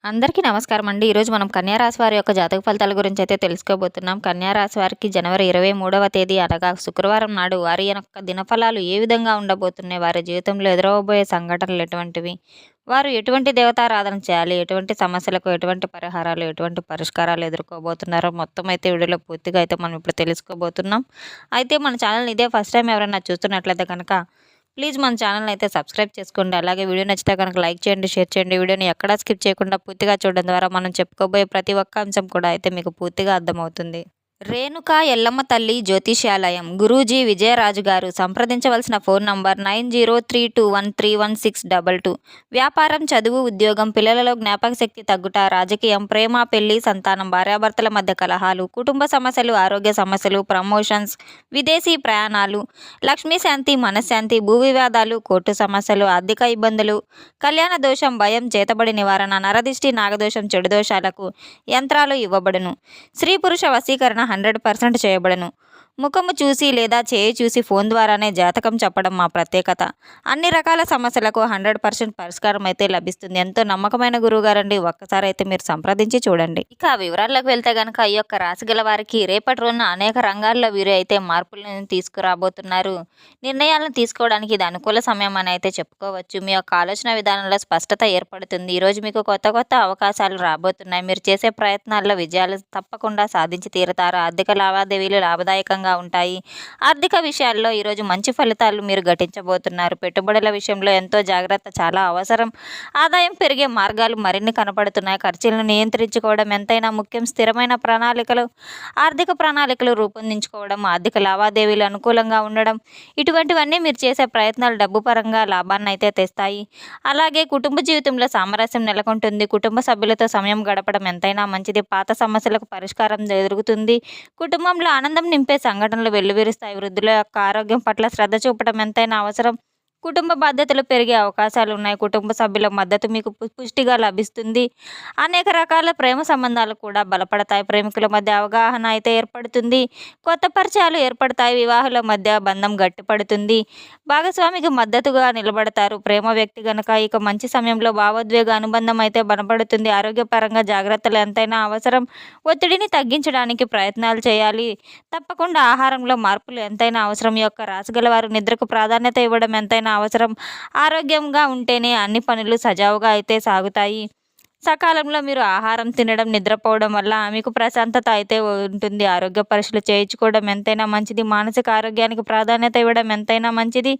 అందరికీ నమస్కారం అండి. ఈరోజు మనం కన్యా రాశి వారి యొక్క జాతక ఫలితాల గురించి అయితే తెలుసుకోబోతున్నాం. కన్యా రాశి వారికి జనవరి 23వ తేదీ అనగా శుక్రవారం నాడు వారి యొక్క దినఫలాలు ఏ విధంగా ఉండబోతున్నాయి, వారి జీవితంలో ఎదురవబోయే సంఘటనలు ఎటువంటివి, వారు ఎటువంటి దేవతారాధన చేయాలి, ఎటువంటి సమస్యలకు ఎటువంటి పరిహారాలు, ఎటువంటి పరిష్కారాలు ఎదుర్కోబోతున్నారో మొత్తం అయితే వీడియోలో పూర్తిగా అయితే మనం ఇప్పుడు తెలుసుకోబోతున్నాం. అయితే మన ఛానల్ని ఇదే ఫస్ట్ టైం ఎవరైనా చూస్తున్నట్లయితే కనుక ప్లీజ్ మన ఛానల్ని అయితే సబ్స్క్రైబ్ చేసుకోండి. అలాగే వీడియో నచ్చితే కనుక లైక్ చేయండి, షేర్ చేయండి. వీడియోని ఎక్కడా స్కిప్ చేయకుండా పూర్తిగా చూడడం ద్వారా మనం చెప్పుకోబోయే ప్రతి ఒక్క అంశం కూడా అయితే మీకు పూర్తిగా అర్థమవుతుంది. రేణుకా ఎల్లమ్మ తల్లి జ్యోతిష్యాలయం, గురూజీ విజయరాజు గారు. సంప్రదించవలసిన ఫోన్ నంబర్ 9032131622. వ్యాపారం, చదువు, ఉద్యోగం, పిల్లలలో జ్ఞాపక శక్తి తగ్గుట, రాజకీయం, ప్రేమ, పెళ్లి, సంతానం, భార్యాభర్తల మధ్య కలహాలు, కుటుంబ సమస్యలు, ఆరోగ్య సమస్యలు, ప్రమోషన్స్, విదేశీ ప్రయాణాలు, లక్ష్మీ శాంతి, మనశ్శాంతి, భూ వివాదాలు, కోర్టు సమస్యలు, ఆర్థిక ఇబ్బందులు, కళ్యాణ దోషం, భయం, చేతబడి నివారణ, నరదిష్టి, నాగదోషం, చెడు దోషాలకు యంత్రాలు ఇవ్వబడును. స్త్రీ పురుష వశీకరణ 100% చేయబడును. ముఖము చూసి లేదా చేయి చూసి ఫోన్ ద్వారానే జాతకం చెప్పడం మా ప్రత్యేకత. అన్ని రకాల సమస్యలకు 100% పరిష్కారం అయితే లభిస్తుంది. ఎంతో నమ్మకమైన గురువుగారండి. ఒక్కసారి అయితే మీరు సంప్రదించి చూడండి. ఇక వివరాల్లోకి వెళ్తే కనుక ఈ యొక్క రాశి గల వారికి రేపటి రోజున అనేక రంగాల్లో వీరు అయితే మార్పులను తీసుకురాబోతున్నారు. నిర్ణయాలను తీసుకోవడానికి ఇది అనుకూల సమయం అని అయితే చెప్పుకోవచ్చు. మీ యొక్క ఆలోచన విధానంలో స్పష్టత ఏర్పడుతుంది. ఈరోజు మీకు కొత్త కొత్త అవకాశాలు రాబోతున్నాయి. మీరు చేసే ప్రయత్నాల్లో విజయాలు తప్పకుండా సాధించి తీరుతారు. ఆర్థిక లావాదేవీలు లాభదాయకంగా ఉంటాయి. ఆర్థిక విషయాల్లో ఈరోజు మంచి ఫలితాలు మీరు గటించబోతున్నారు. పెట్టుబడుల విషయంలో ఎంతో జాగ్రత్త చాలా అవసరం. ఆదాయం పెరిగే మార్గాలు మరిన్ని కనపడుతున్నాయి. ఖర్చులను నియంత్రించుకోవడం ఎంతైనా ముఖ్యం. స్థిరమైన ప్రణాళికలు, ఆర్థిక ప్రణాళికలు రూపొందించుకోవడం, ఆర్థిక లావాదేవీలు అనుకూలంగా ఉండడం, ఇటువంటివన్నీ మీరు చేసే ప్రయత్నాలు డబ్బు పరంగా లాభాన్ని అయితే తెస్తాయి. అలాగే కుటుంబ జీవితంలో సామరస్యం నెలకొంటుంది. కుటుంబ సభ్యులతో సమయం గడపడం ఎంతైనా మంచిది. పాత సమస్యలకు పరిష్కారం జరుగుతుంది. కుటుంబంలో ఆనందం నింపే సంఘటనలు వెల్లువిరుస్తాయి. వృద్ధుల యొక్క ఆరోగ్యం పట్ల శ్రద్ధ చూపడం ఎంతైనా అవసరం. కుటుంబ బాధ్యతలు పెరిగే అవకాశాలు ఉన్నాయి. కుటుంబ సభ్యుల మద్దతు మీకు పుష్టిగా లభిస్తుంది. అనేక రకాల ప్రేమ సంబంధాలు కూడా బలపడతాయి. ప్రేమికుల మధ్య అవగాహన అయితే ఏర్పడుతుంది. కొత్త పరిచయాలు ఏర్పడతాయి. వివాహాల మధ్య బంధం గట్టిపడుతుంది. భాగస్వామికి మద్దతుగా నిలబడతారు. ప్రేమ వ్యక్తి గనక ఇక మంచి సమయంలో భావోద్వేగ అనుబంధం అయితే బలపడుతుంది. ఆరోగ్యపరంగా జాగ్రత్తలు ఎంతైనా అవసరం. ఒత్తిడిని తగ్గించడానికి ప్రయత్నాలు చేయాలి. తప్పకుండా ఆహారంలో మార్పులు ఎంతైనా అవసరం. ఈ యొక్క రాశిగల వారు నిద్రకు ప్రాధాన్యత ఇవ్వడం ఎంతైనా అవసరం. ఆరోగ్యంగా ఉంటేనే అన్ని పనులు సజావుగా అయితే సాగుతాయి. సకాలంలో మీరు ఆహారం తినడం, నిద్రపోవడం వల్ల మీకు ప్రశాంతత అయితే ఉంటుంది. ఆరోగ్య పరీక్షలు చేయించుకోవడం ఎంతైనా మంచిది. మానసిక ఆరోగ్యానికి ప్రాధాన్యత ఇవ్వడం ఎంతైనా మంచిది.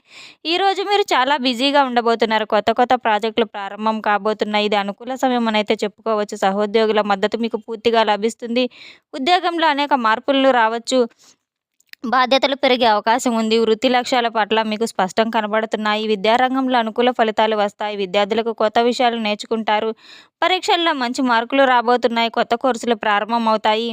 ఈరోజు మీరు చాలా బిజీగా ఉండబోతున్నారు. కొత్త కొత్త ప్రాజెక్టులు ప్రారంభం కాబోతున్నాయి. ఇది అనుకూల సమయం అని అయితే చెప్పుకోవచ్చు. సహోద్యోగుల మద్దతు మీకు పూర్తిగా లభిస్తుంది. ఉద్యోగంలో అనేక మార్పులు రావచ్చు. బాధ్యతలు పెరిగే అవకాశం ఉంది. వృత్తి లక్ష్యాల పట్ల మీకు స్పష్టం కనబడుతున్నాయి. విద్యారంగంలో అనుకూల ఫలితాలు వస్తాయి. విద్యార్థులకు కొత్త విషయాలు నేర్చుకుంటారు. పరీక్షల్లో మంచి మార్కులు రాబోతున్నాయి. కొత్త కోర్సులు ప్రారంభమవుతాయి.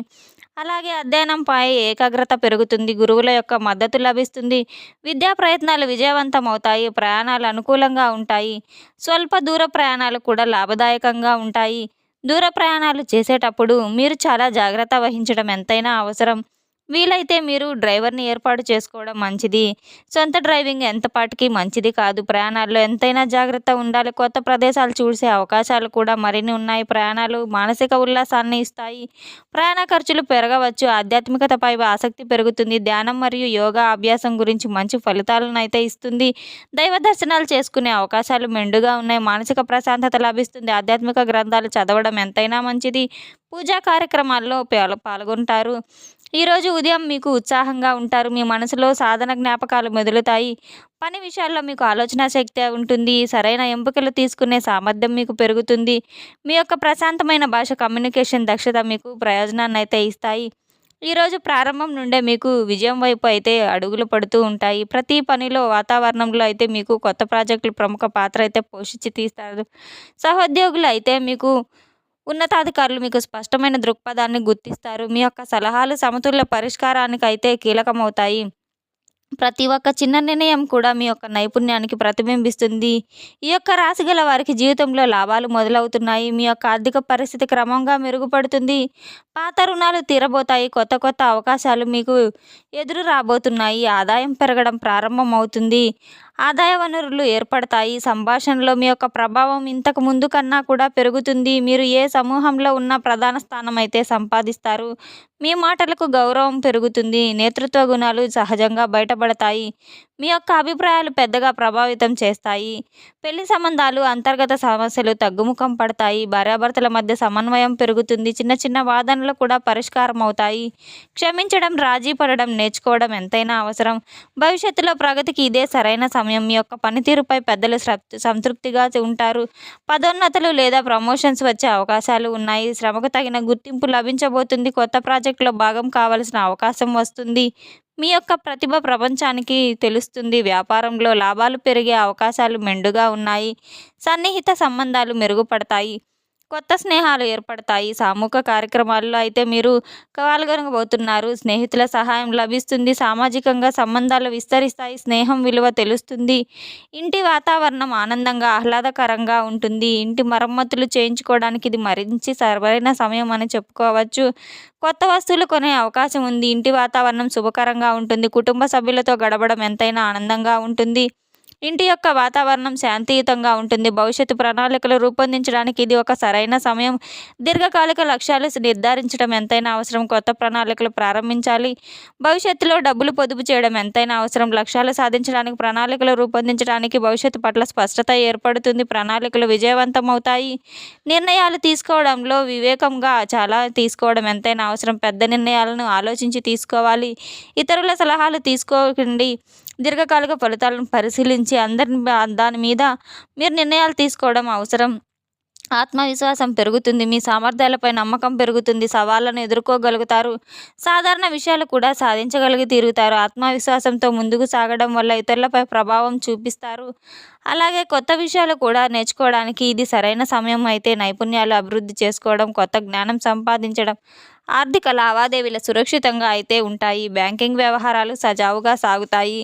అలాగే అధ్యయనంపై ఏకాగ్రత పెరుగుతుంది. గురువుల యొక్క మద్దతు లభిస్తుంది. విద్యా ప్రయత్నాలు విజయవంతం అవుతాయి. ప్రయాణాలు అనుకూలంగా ఉంటాయి. స్వల్ప దూర ప్రయాణాలు కూడా లాభదాయకంగా ఉంటాయి. దూర ప్రయాణాలు చేసేటప్పుడు మీరు చాలా జాగ్రత్త వహించడం ఎంతైనా అవసరం. వీలైతే మీరు డ్రైవర్ని ఏర్పాటు చేసుకోవడం మంచిది. సొంత డ్రైవింగ్ ఎంతపాటికి మంచిది కాదు. ప్రయాణాల్లో ఎంతైనా జాగ్రత్త ఉండాలి. కొత్త ప్రదేశాలు చూసే అవకాశాలు కూడా మరిన్ని ఉన్నాయి. ప్రయాణాలు మానసిక ఉల్లాసాన్ని ఇస్తాయి. ప్రయాణ ఖర్చులు పెరగవచ్చు. ఆధ్యాత్మికతపై ఆసక్తి పెరుగుతుంది. ధ్యానం మరియు యోగా అభ్యాసం గురించి మంచి ఫలితాలను అయితే ఇస్తుంది. దైవ దర్శనాలు చేసుకునే అవకాశాలు మెండుగా ఉన్నాయి. మానసిక ప్రశాంతత లభిస్తుంది. ఆధ్యాత్మిక గ్రంథాలు చదవడం ఎంతైనా మంచిది. పూజా కార్యక్రమాల్లో పాల్గొంటారు. ఈరోజు ఉదయం మీకు ఉత్సాహంగా ఉంటారు. మీ మనసులో సాధన జ్ఞాపకాలు మెదులుతాయి. పని విషయాల్లో మీకు ఆలోచన శక్తి ఉంటుంది. సరైన ఎంపికలు తీసుకునే సామర్థ్యం మీకు పెరుగుతుంది. మీ యొక్క ప్రశాంతమైన భాష, కమ్యూనికేషన్ దక్షత మీకు ప్రయోజనాన్ని అయితే ఇస్తాయి. ఈరోజు ప్రారంభం నుండే మీకు విజయం వైపు అయితే అడుగులు పడుతూ ఉంటాయి. ప్రతి పనిలో వాతావరణంలో అయితే మీకు కొత్త ప్రాజెక్టులు ప్రముఖ పాత్ర అయితే పోషించి తీస్తారు. సహోద్యోగులు అయితే మీకు ఉన్నతాధికారులు మీకు స్పష్టమైన దృక్పథాన్ని గుర్తిస్తారు. మీ యొక్క సలహాలు సమతుల్య పరిష్కారానికి అయితే కీలకమవుతాయి. ప్రతి ఒక్క చిన్న నిర్ణయం కూడా మీ యొక్క నైపుణ్యానికి ప్రతిబింబిస్తుంది. ఈ యొక్క రాశి గల వారికి జీవితంలో లాభాలు మొదలవుతున్నాయి. మీ యొక్క ఆర్థిక పరిస్థితి క్రమంగా మెరుగుపడుతుంది. పాత రుణాలు తీరబోతాయి. కొత్త కొత్త అవకాశాలు మీకు ఎదురు రాబోతున్నాయి. ఆదాయం పెరగడం ప్రారంభమవుతుంది. ఆదాయ వనరులు ఏర్పడతాయి. సంభాషణలో మీ యొక్క ప్రభావం ఇంతకు ముందు కన్నా కూడా పెరుగుతుంది. మీరు ఏ సమూహంలో ఉన్న ప్రధాన స్థానం అయితే సంపాదిస్తారు. మీ మాటలకు గౌరవం పెరుగుతుంది. నేతృత్వ గుణాలు సహజంగా బయటపడతాయి. మీ యొక్క అభిప్రాయాలు పెద్దగా ప్రభావితం చేస్తాయి. పెళ్లి సంబంధాలు, అంతర్గత సమస్యలు తగ్గుముఖం పడతాయి. భార్యాభర్తల మధ్య సమన్వయం పెరుగుతుంది. చిన్న చిన్న వాదనలు కూడా పరిష్కారం అవుతాయి. క్షమించడం, రాజీ పడడం నేర్చుకోవడం ఎంతైనా అవసరం. భవిష్యత్తులో ప్రగతికి ఇదే సరైన సమయం. మీ యొక్క పనితీరుపై పెద్దలు సంతృప్తిగా ఉంటారు. పదోన్నతులు లేదా ప్రమోషన్స్ వచ్చే అవకాశాలు ఉన్నాయి. శ్రమకు తగిన గుర్తింపు లభించబోతుంది. కొత్త ప్రాజెక్టులో భాగం కావాల్సిన అవకాశం వస్తుంది. మీ యొక్క ప్రతిభ ప్రపంచానికి తెలుస్తుంది. వ్యాపారంలో లాభాలు పెరిగే అవకాశాలు మెండుగా ఉన్నాయి. సన్నిహిత సంబంధాలు మెరుగుపడతాయి. కొత్త స్నేహాలు ఏర్పడతాయి. సామూహిక కార్యక్రమాల్లో అయితే మీరు పాల్గొనబోతున్నారు. స్నేహితుల సహాయం లభిస్తుంది. సామాజికంగా సంబంధాలు విస్తరిస్తాయి. స్నేహం విలువ తెలుస్తుంది. ఇంటి వాతావరణం ఆనందంగా, ఆహ్లాదకరంగా ఉంటుంది. ఇంటి మరమ్మతులు చేయించుకోవడానికి ఇది మరించి సరైన సమయం అని చెప్పుకోవచ్చు. కొత్త వస్తువులు కొనే అవకాశం ఉంది. ఇంటి వాతావరణం శుభకరంగా ఉంటుంది. కుటుంబ సభ్యులతో గడపడం ఎంతైనా ఆనందంగా ఉంటుంది. ఇంటి యొక్క వాతావరణం శాంతియుతంగా ఉంటుంది. భవిష్యత్తు ప్రణాళికలు రూపొందించడానికి ఇది ఒక సరైన సమయం. దీర్ఘకాలిక లక్ష్యాలు నిర్ధారించడం ఎంతైనా అవసరం. కొత్త ప్రణాళికలు ప్రారంభించాలి. భవిష్యత్తులో డబ్బులు పొదుపు చేయడం ఎంతైనా అవసరం. లక్ష్యాలు సాధించడానికి ప్రణాళికలు రూపొందించడానికి భవిష్యత్తు పట్ల స్పష్టత ఏర్పడుతుంది. ప్రణాళికలు విజయవంతమవుతాయి. నిర్ణయాలు తీసుకోవడంలో వివేకంగా చాలా తీసుకోవడం ఎంతైనా అవసరం. పెద్ద నిర్ణయాలను ఆలోచించి తీసుకోవాలి. ఇతరుల సలహాలు తీసుకోకండి. దీర్ఘకాలిక ఫలితాలను పరిశీలించి దాని మీద మీరు నిర్ణయాలు తీసుకోవడం అవసరం. ఆత్మవిశ్వాసం పెరుగుతుంది. మీ సామర్థ్యాలపై నమ్మకం పెరుగుతుంది. సవాళ్లను ఎదుర్కోగలుగుతారు. సాధారణ విషయాలు కూడా సాధించగలిగి తీరుతారు. ఆత్మవిశ్వాసంతో ముందుకు సాగడం వల్ల ఇతరులపై ప్రభావం చూపిస్తారు. అలాగే కొత్త విషయాలు కూడా నేర్చుకోవడానికి ఇది సరైన సమయం. అయితే నైపుణ్యాలు అభివృద్ధి చేసుకోవడం, కొత్త జ్ఞానం సంపాదించడం, ఆర్థిక లావాదేవీలు సురక్షితంగా అయితే ఉంటాయి. బ్యాంకింగ్ వ్యవహారాలు సజావుగా సాగుతాయి.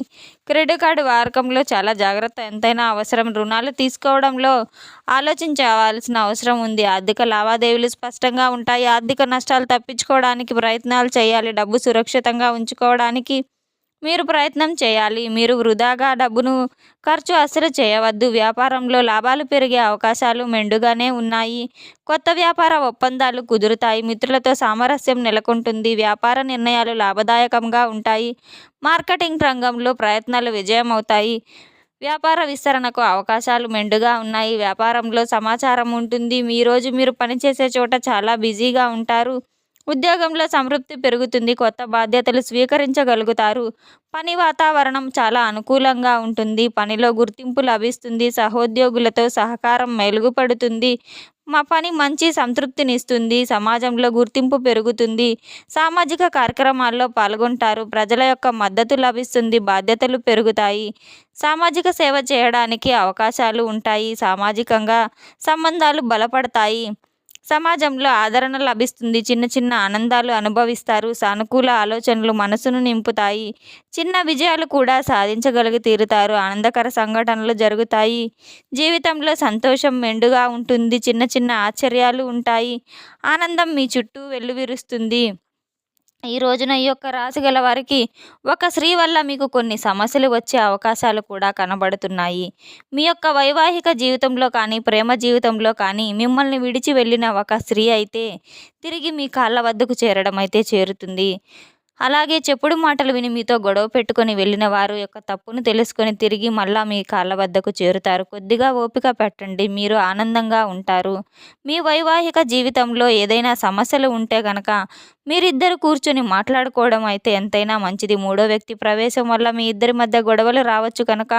క్రెడిట్ కార్డు వాడకంలో చాలా జాగ్రత్త ఎంతైనా అవసరం. రుణాలు తీసుకోవడంలో ఆలోచించవలసిన అవసరం ఉంది. ఆర్థిక లావాదేవీలు స్పష్టంగా ఉంటాయి. ఆర్థిక నష్టాలు తప్పించుకోవడానికి ప్రయత్నాలు చేయాలి. డబ్బు సురక్షితంగా ఉంచుకోవడానికి మీరు ప్రయత్నం చేయాలి. మీరు వృధాగా డబ్బును ఖర్చు అస్సలు చేయవద్దు. వ్యాపారంలో లాభాలు పెరిగే అవకాశాలు మెండుగానే ఉన్నాయి. కొత్త వ్యాపార ఒప్పందాలు కుదురుతాయి. మిత్రులతో సామరస్యం నెలకొంటుంది. వ్యాపార నిర్ణయాలు లాభదాయకంగా ఉంటాయి. మార్కెటింగ్ రంగంలో ప్రయత్నాలు విజయమవుతాయి. వ్యాపార విస్తరణకు అవకాశాలు మెండుగా ఉన్నాయి. వ్యాపారంలో సమాచారం ఉంటుంది. ఈరోజు మీరు పనిచేసే చోట చాలా బిజీగా ఉంటారు. ఉద్యోగంలో సంతృప్తి పెరుగుతుంది. కొత్త బాధ్యతలు స్వీకరించగలుగుతారు. పని వాతావరణం చాలా అనుకూలంగా ఉంటుంది. పనిలో గుర్తింపు లభిస్తుంది. సహోద్యోగులతో సహకారం మెరుగుపడుతుంది. మా పని మంచి సంతృప్తినిస్తుంది. సమాజంలో గుర్తింపు పెరుగుతుంది. సామాజిక కార్యక్రమాల్లో పాల్గొంటారు. ప్రజల యొక్క మద్దతు లభిస్తుంది. బాధ్యతలు పెరుగుతాయి. సామాజిక సేవ చేయడానికి అవకాశాలు ఉంటాయి. సామాజికంగా సంబంధాలు బలపడతాయి. సమాజంలో ఆదరణ లభిస్తుంది. చిన్న చిన్న ఆనందాలు అనుభవిస్తారు. సానుకూల ఆలోచనలు మనసును నింపుతాయి. చిన్న విజయాలు కూడా సాధించగలిగి తీరుతారు. ఆనందకర సంఘటనలు జరుగుతాయి. జీవితంలో సంతోషం మెండుగా ఉంటుంది. చిన్న చిన్న ఆశ్చర్యాలు ఉంటాయి. ఆనందం మీ చుట్టూ వెల్లువిరుస్తుంది. ఈ రోజున ఈ యొక్క రాశి గల వారికి ఒక స్త్రీ వల్ల మీకు కొన్ని సమస్యలు వచ్చే అవకాశాలు కూడా కనబడుతున్నాయి. మీ యొక్క వైవాహిక జీవితంలో కానీ, ప్రేమ జీవితంలో కానీ మిమ్మల్ని విడిచి వెళ్ళిన ఒక స్త్రీ అయితే తిరిగి మీ కాళ్ళ వద్దకు చేరడం అయితే చేరుతుంది. అలాగే చెప్పుడు మాటలు విని మీతో గొడవ పెట్టుకొని వెళ్ళిన వారు యొక్క తప్పును తెలుసుకొని తిరిగి మళ్ళా మీ కాళ్ళ వద్దకు చేరుతారు. కొద్దిగా ఓపిక పెట్టండి. మీరు ఆనందంగా ఉంటారు. మీ వైవాహిక జీవితంలో ఏదైనా సమస్యలు ఉంటే కనుక మీరిద్దరు కూర్చొని మాట్లాడుకోవడం అయితే ఎంతైనా మంచిది. మూడో వ్యక్తి ప్రవేశం వల్ల మీ ఇద్దరి మధ్య గొడవలు రావచ్చు కనుక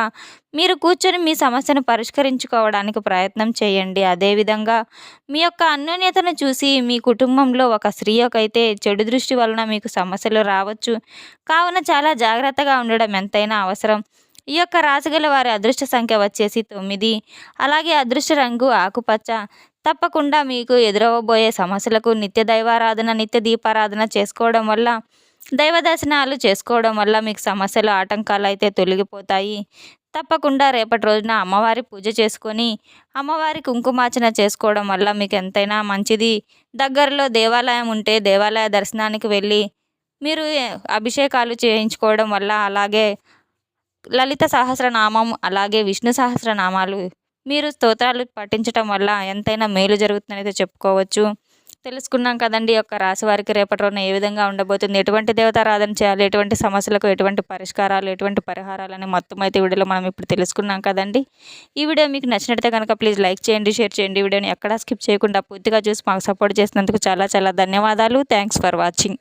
మీరు కూర్చొని మీ సమస్యను పరిష్కరించుకోవడానికి ప్రయత్నం చేయండి. అదేవిధంగా మీ యొక్క అన్యోన్యతను చూసి మీ కుటుంబంలో ఒక స్త్రీకైతే చెడు దృష్టి వలన మీకు సమస్యలు రావచ్చు. కావున చాలా జాగ్రత్తగా ఉండడం ఎంతైనా అవసరం. ఈ యొక్క రాశిగల వారి అదృష్ట సంఖ్య వచ్చేసి 9. అలాగే అదృష్ట రంగు ఆకుపచ్చ. తప్పకుండా మీకు ఎదురవబోయే సమస్యలకు నిత్య దైవారాధన, నిత్య దీపారాధన చేసుకోవడం వల్ల, దైవ దర్శనాలు చేసుకోవడం వల్ల మీకు సమస్యలు, ఆటంకాలు అయితే తొలగిపోతాయి. తప్పకుండా రేపటి రోజున అమ్మవారి పూజ చేసుకొని అమ్మవారి కుంకుమార్చన చేసుకోవడం వల్ల మీకు ఎంతైనా మంచిది. దగ్గరలో దేవాలయం ఉంటే దేవాలయ దర్శనానికి వెళ్ళి మీరు అభిషేకాలు చేయించుకోవడం వల్ల, అలాగే లలిత సహస్రనామం అలాగే విష్ణు సహస్రనామాలు మీరు స్తోత్రాలు పఠించటం వల్ల ఎంతైనా మేలు జరుగుతుందనైతే చెప్పుకోవచ్చు. తెలుసుకున్నాం కదండి ఈ యొక్క రాశి వారికి రేపటి రోజున ఏ విధంగా ఉండబోతుంది, ఎటువంటి దేవతారాధన చేయాలి, ఎటువంటి సమస్యలకు ఎటువంటి పరిష్కారాలు, ఎటువంటి పరిహారాలని మొత్తం అయితే వీడియోలో మనం ఇప్పుడు తెలుసుకున్నాం కదండి. ఈ వీడియో మీకు నచ్చినట్లయితే కనుక ప్లీజ్ లైక్ చేయండి, షేర్ చేయండి. వీడియోని ఎక్కడా స్కిప్ చేయకుండా పూర్తిగా చూసి మాకు సపోర్ట్ చేసినందుకు చాలా చాలా ధన్యవాదాలు. Thanks for watching.